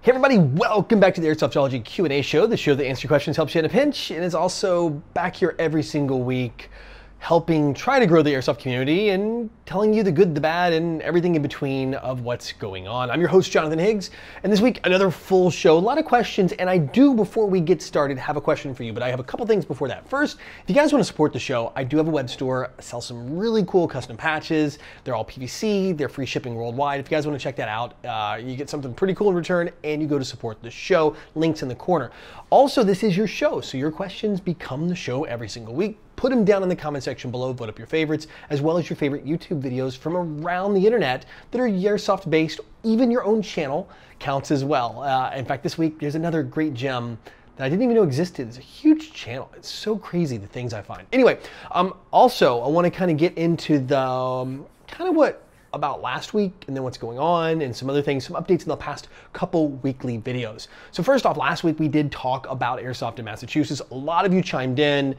Hey everybody, welcome back to the Airsoftology Q&A show, the show that answers your questions, helps you in a pinch, and is also back here every single week helping try to grow the airsoft community and telling you the good, the bad, and everything in between of what's going on. I'm your host, Jonathan Higgs, and this week, another full show, a lot of questions, and I do, before we get started, have a question for you, but I have a couple things before that. First, if you guys want to support the show, I do have a web store, I sell some really cool custom patches. They're all PVC, they're free shipping worldwide. If you guys want to check that out, you get something pretty cool in return, and you go to support the show. Links in the corner. Also, this is your show, so your questions become the show every single week. Put them down in the comment section below, vote up your favorites, as well as your favorite YouTube videos from around the internet that are airsoft based. Even your own channel counts as well. In fact, this week, there's another great gem that I didn't even know existed. It's a huge channel. It's so crazy, the things I find. Anyway, also, I want to kind of get into the kind of what about last week and then what's going on and some other things, some updates in the past couple weekly videos. So first off, last week we did talk about airsoft in Massachusetts. A lot of you chimed in.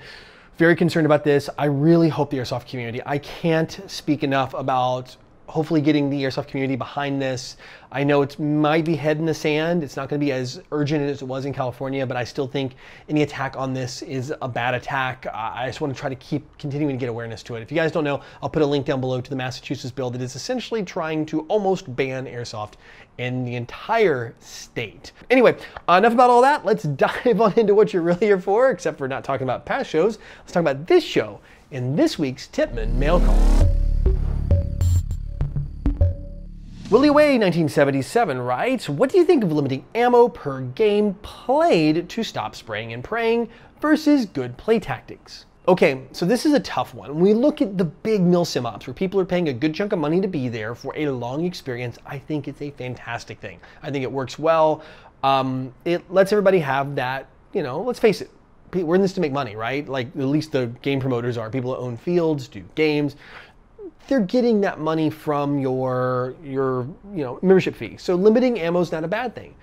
Very concerned about this. I really hope the airsoft community, I can't speak enough about hopefully getting the airsoft community behind this. I know it might be head in the sand. It's not going to be as urgent as it was in California, but I still think any attack on this is a bad attack. I just want to try to keep continuing to get awareness to it. If you guys don't know, I'll put a link down below to the Massachusetts bill that is essentially trying to almost ban airsoft in the entire state. Anyway, enough about all that. Let's dive on into what you're really here for, except for not talking about past shows. Let's talk about this show in this week's Tippmann Mail Call. Willie Way 1977 writes, what do you think of limiting ammo per game played to stop spraying and praying versus good play tactics? Okay, so this is a tough one. When we look at the big milsim ops where people are paying a good chunk of money to be there for a long experience, I think it's a fantastic thing. I think it works well. It lets everybody have that, you know, let's face it, we're in this to make money, right? Like at least the game promoters are. People that own fields, do games. They're getting that money from your membership fee. So limiting ammo is not a bad thing.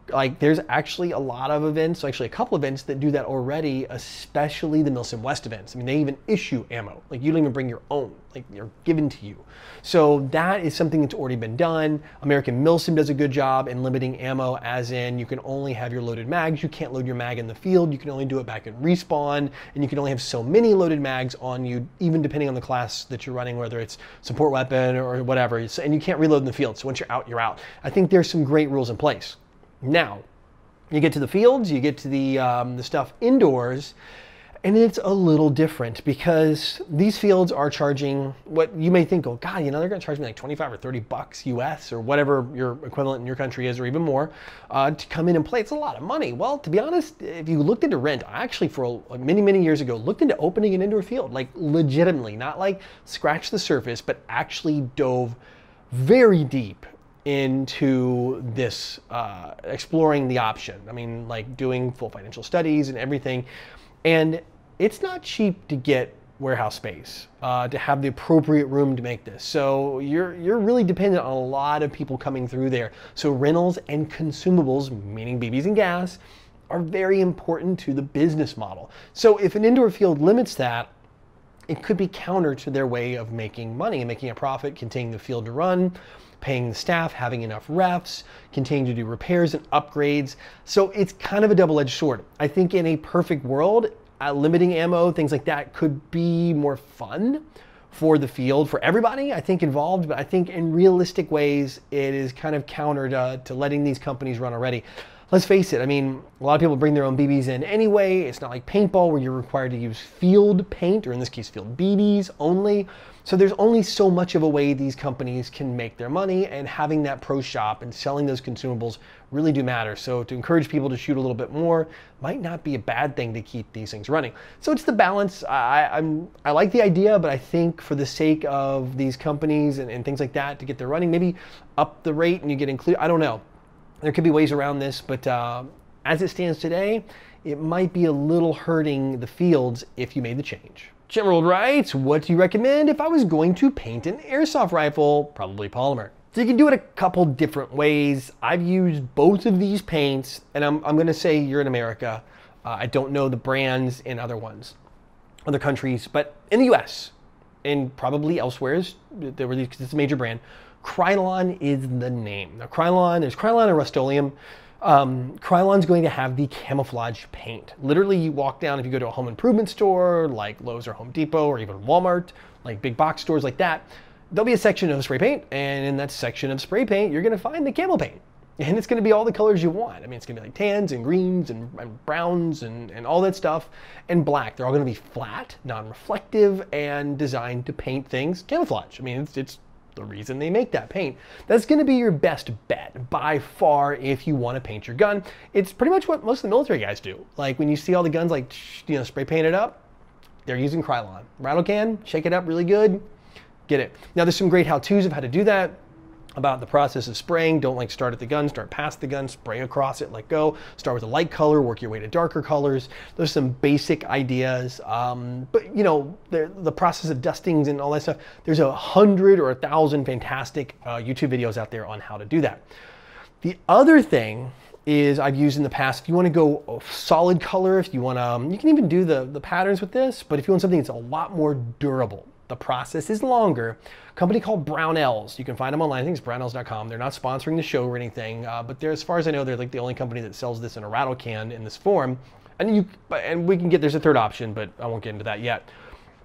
Like there's actually a lot of events, actually a couple events that do that already, especially the Milsim West events. I mean, they even issue ammo. Like you don't even bring your own, like they're given to you. So that is something that's already been done. American Milsim does a good job in limiting ammo, as in you can only have your loaded mags. You can't load your mag in the field. You can only do it back in respawn, and you can only have so many loaded mags on you, even depending on the class that you're running, whether it's support weapon or whatever. And you can't reload in the field. So once you're out, you're out. I think there's some great rules in place. Now, you get to the fields, you get to the stuff indoors, and it's a little different because these fields are charging what you may think, oh God, you know, they're gonna charge me like 25 or 30 bucks US or whatever your equivalent in your country is, or even more, to come in and play. It's a lot of money. Well, to be honest, if you looked into rent, I actually for many, many years ago, looked into opening an indoor field, like legitimately, not like scratch the surface, but actually dove very deep into this, exploring the option. I mean, like doing full financial studies and everything. And it's not cheap to get warehouse space, to have the appropriate room to make this. So you're really dependent on a lot of people coming through there. So rentals and consumables, meaning BBs and gas, are very important to the business model. So if an indoor field limits that, it could be counter to their way of making money and making a profit, continuing the field to run, paying the staff, having enough refs, continuing to do repairs and upgrades. So it's kind of a double-edged sword. I think in a perfect world, limiting ammo, things like that could be more fun for the field, for everybody, I think, involved. But I think in realistic ways, it is kind of counter to letting these companies run already. Let's face it, I mean, a lot of people bring their own BBs in anyway. It's not like paintball where you're required to use field paint, or in this case, field BBs only. So there's only so much of a way these companies can make their money, and having that pro shop and selling those consumables really do matter. So to encourage people to shoot a little bit more might not be a bad thing to keep these things running. So it's the balance. I like the idea, but I think for the sake of these companies and things like that to get their running, maybe up the rate and you get included. I don't know. There could be ways around this, but as it stands today, it might be a little hurting the fields if you made the change. General writes, what do you recommend if I was going to paint an airsoft rifle? Probably polymer. So you can do it a couple different ways. I've used both of these paints, and I'm going to say you're in America. I don't know the brands in other countries, but in the US and probably elsewhere, there were these, 'cause it's a major brand. Krylon is the name. Now Krylon, there's Krylon and Rust-Oleum. Krylon's going to have the camouflage paint. Literally, you walk down, if you go to a home improvement store like Lowe's or Home Depot or even Walmart, like big box stores like that, there'll be a section of spray paint, and in that section of spray paint, you're gonna find the camo paint. And it's gonna be all the colors you want. I mean, it's gonna be like tans and greens and browns and all that stuff, and black. They're all gonna be flat, non-reflective, and designed to paint things camouflage. I mean, it's the reason they make that paint. That's gonna be your best bet by far if you wanna paint your gun. It's pretty much what most of the military guys do. Like when you see all the guns like, you know, spray painted up, they're using Krylon. Rattle can, shake it up really good, get it. Now there's some great how-tos of how to do that, about the process of spraying. Don't like start at the gun, start past the gun, spray across it, let go. Start with a light color, work your way to darker colors. There's some basic ideas, but you know, the process of dustings and all that stuff, there's 100 or 1,000 fantastic YouTube videos out there on how to do that. The other thing is I've used in the past, if you want to go solid color, if you want to, you can even do the patterns with this, but if you want something that's a lot more durable, the process is longer. A company called Brownells. You can find them online. I think it's brownells.com. They're not sponsoring the show or anything, but they're, as far as I know, they're like the only company that sells this in a rattle can in this form. And we can get, there's a third option, but I won't get into that yet.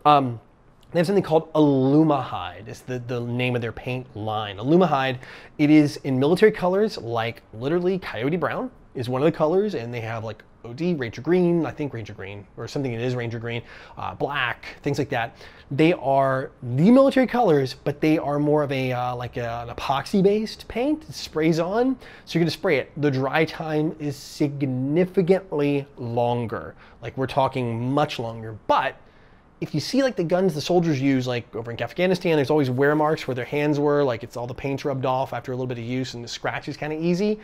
They have something called Alumahide. It's the name of their paint line. Alumahide, it is in military colors, like literally Coyote Brown is one of the colors, and they have like OD, Ranger Green, I think Ranger Green, or something it is Ranger Green, black, things like that. They are the military colors, but they are more of a like an epoxy-based paint. It sprays on, so you're gonna spray it. The dry time is significantly longer. Like we're talking much longer, but if you see like the guns the soldiers use, like over in Afghanistan, there's always wear marks where their hands were, like it's all the paint's rubbed off after a little bit of use and the scratch is kind of easy.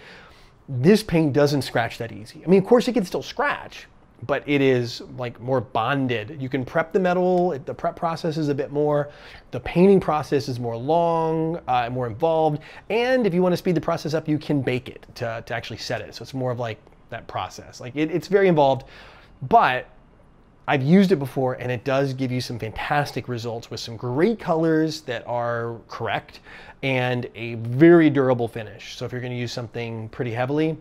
This paint doesn't scratch that easy. I mean, of course it can still scratch, but it is like more bonded. You can prep the metal, the prep process is a bit more, the painting process is more long, more involved, and if you want to speed the process up, you can bake it to actually set it. So it's more of like that process. Like it's very involved, but I've used it before and it does give you some fantastic results with some great colors that are correct and a very durable finish. So if you're going to use something pretty heavily,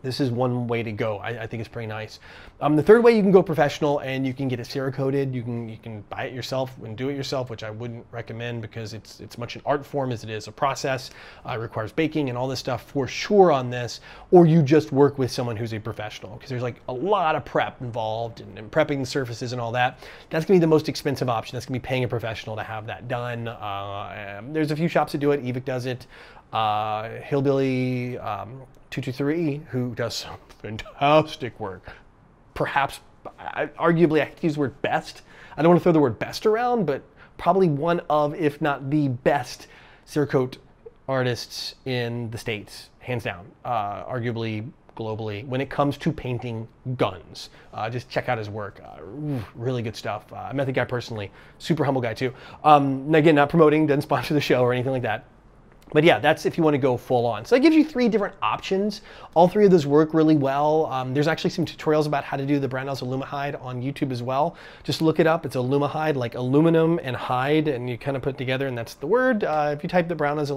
this is one way to go. I think it's pretty nice. The third way, you can go professional and you can get it Cerakoted. You can buy it yourself and do it yourself, which I wouldn't recommend because it's much an art form as it is a process. It requires baking and all this stuff for sure on this, or you just work with someone who's a professional because there's like a lot of prep involved and prepping the surfaces and all that. That's gonna be the most expensive option. That's gonna be paying a professional to have that done. There's a few shops that do it. Evic does it. Hillbilly 223, who does some fantastic work. Perhaps, arguably, I could use the word best. I don't want to throw the word best around, but probably one of, if not the best, Cerakote artists in the States, hands down, arguably globally, when it comes to painting guns. Just check out his work. Really good stuff. I met the guy personally, super humble guy too. Again, not promoting, doesn't sponsor the show or anything like that. But yeah, that's if you want to go full on. So that gives you 3 different options. All 3 of those work really well. There's actually some tutorials about how to do the Brownells Alumahide on YouTube as well. Just look it up. It's Alumahide, like aluminum and hide, and you kind of put it together, and that's the word. If you type the Brownells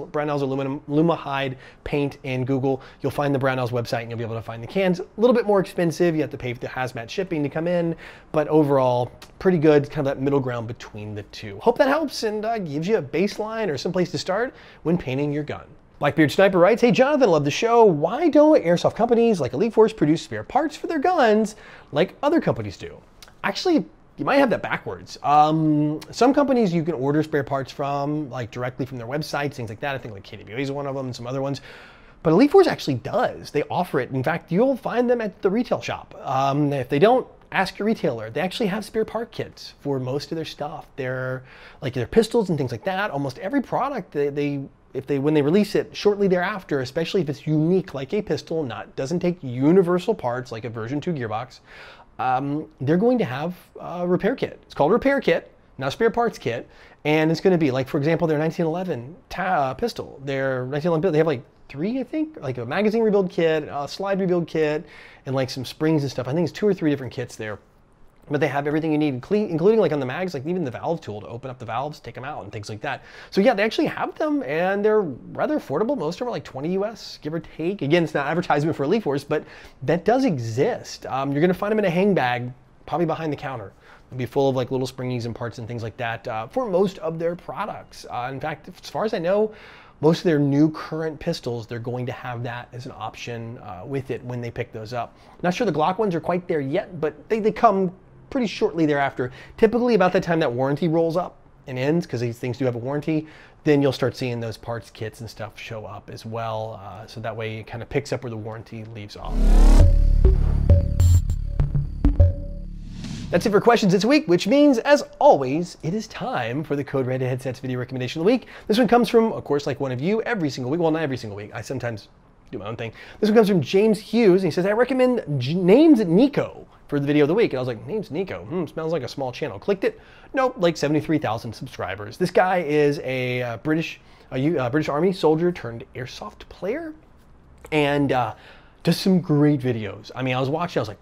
Alumahide paint in Google, you'll find the Brownells website, and you'll be able to find the cans. A little bit more expensive. You have to pay for the hazmat shipping to come in, but overall, pretty good. It's kind of that middle ground between the two. Hope that helps and gives you a baseline or some place to start when painting your gun. Blackbeard Sniper writes, "Hey Jonathan, love the show. Why don't airsoft companies like Elite Force produce spare parts for their guns like other companies do?" Actually, you might have that backwards. Some companies you can order spare parts from, like directly from their websites, things like that. I think like KWA is one of them and some other ones. But Elite Force actually does. They offer it. In fact, you'll find them at the retail shop. If they don't, ask your retailer. They actually have spare part kits for most of their stuff. They're like their pistols and things like that. Almost every product when they release it shortly thereafter, especially if it's unique like a pistol, doesn't take universal parts like a version 2 gearbox, they're going to have a repair kit. It's called a repair kit, not a spare parts kit, and it's going to be like, for example, their 1911 pistol. Their 1911 they have like 3, I think, like a magazine rebuild kit, a slide rebuild kit, and like some springs and stuff. I think it's 2 or 3 different kits there. But they have everything you need, including like on the mags, like even the valve tool to open up the valves, take them out and things like that. So yeah, they actually have them and they're rather affordable. Most of them are like 20 US, give or take. Again, it's not advertisement for Elite Force, but that does exist. You're gonna find them in a hang bag, probably behind the counter. It'll be full of like little springies and parts and things like that for most of their products. In fact, as far as I know, most of their new current pistols, they're going to have that as an option with it when they pick those up. Not sure the Glock ones are quite there yet, but they come pretty shortly thereafter. Typically about the time that warranty rolls up and ends, because these things do have a warranty, then you'll start seeing those parts kits and stuff show up as well. So that way it kind of picks up where the warranty leaves off. That's it for questions this week, which means, as always, it is time for the Code Red Headsets video recommendation of the week. This one comes from, of course, like one of you every single week. Well, not every single week. I sometimes do my own thing. This one comes from James Hughes, and he says, I recommend Names Nico for the video of the week. And I was like, Names Nico? Smells like a small channel. Clicked it. Nope, like 73,000 subscribers. This guy is a British Army soldier turned airsoft player, and does some great videos. I mean, I was watching, I was like,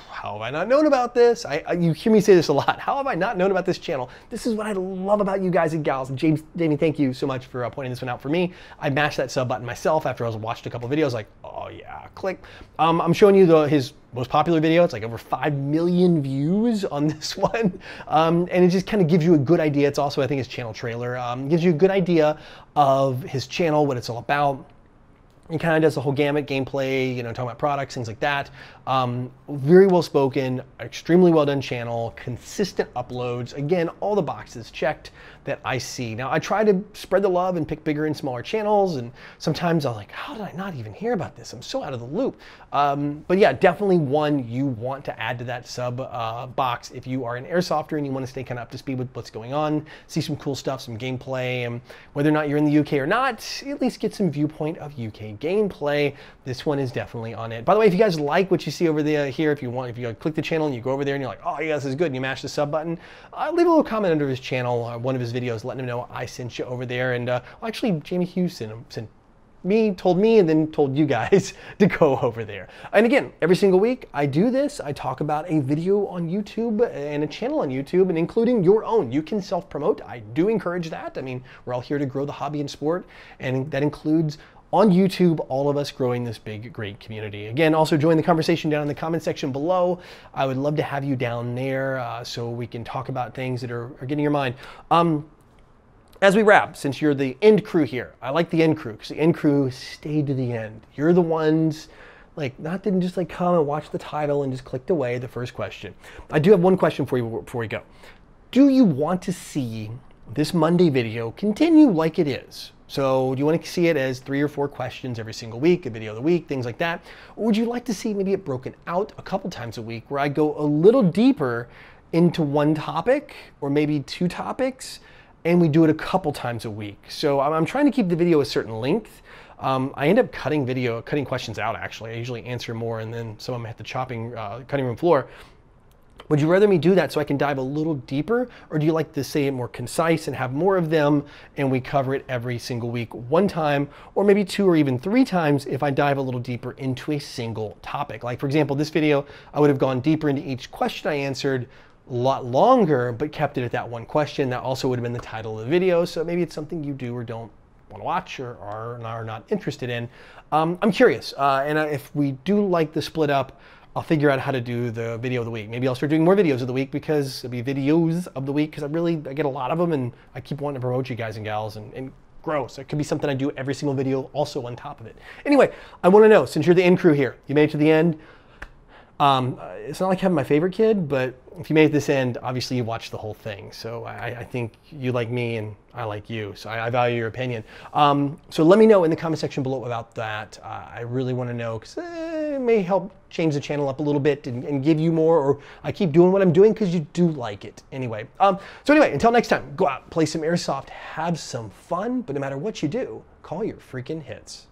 how have I not known about this? You hear me say this a lot. How have I not known about this channel? This is what I love about you guys and gals. And Jamie, thank you so much for pointing this one out for me. I mashed that sub button myself after I watched a couple videos, like, oh yeah, click. I'm showing you his most popular video. It's like over 5 million views on this one. And it just kind of gives you a good idea. It's also, I think, his channel trailer. Gives you a good idea of his channel, what it's all about. He kind of does the whole gamut, gameplay, you know, talking about products, things like that. Very well spoken, extremely well done channel, consistent uploads. Again, all the boxes checked that I see. Now, I try to spread the love and pick bigger and smaller channels, and sometimes I'm like, how did I not even hear about this? I'm so out of the loop. But yeah, definitely one you want to add to that sub box if you are an airsofter and you want to stay kind of up to speed with what's going on, see some cool stuff, some gameplay, and whether or not you're in the UK or not, at least get some viewpoint of UK gameplay. This one is definitely on it. By the way, if you guys like what you see over there here, if you click the channel and you go over there and you're like, oh yeah, this is good, and you mash the sub button, leave a little comment under his channel, one of his videos, letting him know I sent you over there. And actually, Jamie Hughes told me, and then told you guys to go over there. And again, every single week I do this. I talk about a video on YouTube and a channel on YouTube, and including your own. You can self-promote. I do encourage that. I mean, we're all here to grow the hobby and sport, and that includes on YouTube, all of us growing this big, great community. Again, also join the conversation down in the comment section below. I would love to have you down there so we can talk about things that are getting your mind. As we wrap, since you're the end crew here, I like the end crew because the end crew stayed to the end. You're the ones didn't just come and watch the title and just clicked away the first question. I do have one question for you before we go. Do you want to see this Monday video continue like it is? So do you want to see it as 3 or 4 questions every single week, a video of the week, things like that? Or would you like to see maybe it broken out a couple times a week where I go a little deeper into one topic or maybe 2 topics, and we do it a couple times a week? So I'm trying to keep the video a certain length. I end up cutting questions out actually. I usually answer more and then some of them hit the cutting room floor. Would you rather me do that so I can dive a little deeper, or do you like to say it more concise and have more of them and we cover it every single week one time, or maybe 2 or even 3 times if I dive a little deeper into a single topic? Like for example, this video, I would have gone deeper into each question I answered, a lot longer, but kept it at that one question. That also would have been the title of the video. So maybe it's something you do or don't want to watch or are not interested in. I'm curious, and if we do like the split up, I'll figure out how to do the video of the week. Maybe I'll start doing more videos of the week because it'll be videos of the week because I get a lot of them and I keep wanting to promote you guys and gals and grow. So it could be something I do every single video also on top of it. Anyway, I want to know, since you're the end crew here, you made it to the end. It's not like having my favorite kid, but if you made it this end, obviously you watched the whole thing. So I think you like me and I like you. So I value your opinion. So let me know in the comment section below about that. I really want to know because it may help change the channel up a little bit and give you more, or I keep doing what I'm doing because you do like it. Anyway, so anyway, until next time, go out, play some airsoft, have some fun, but no matter what you do, call your freaking hits.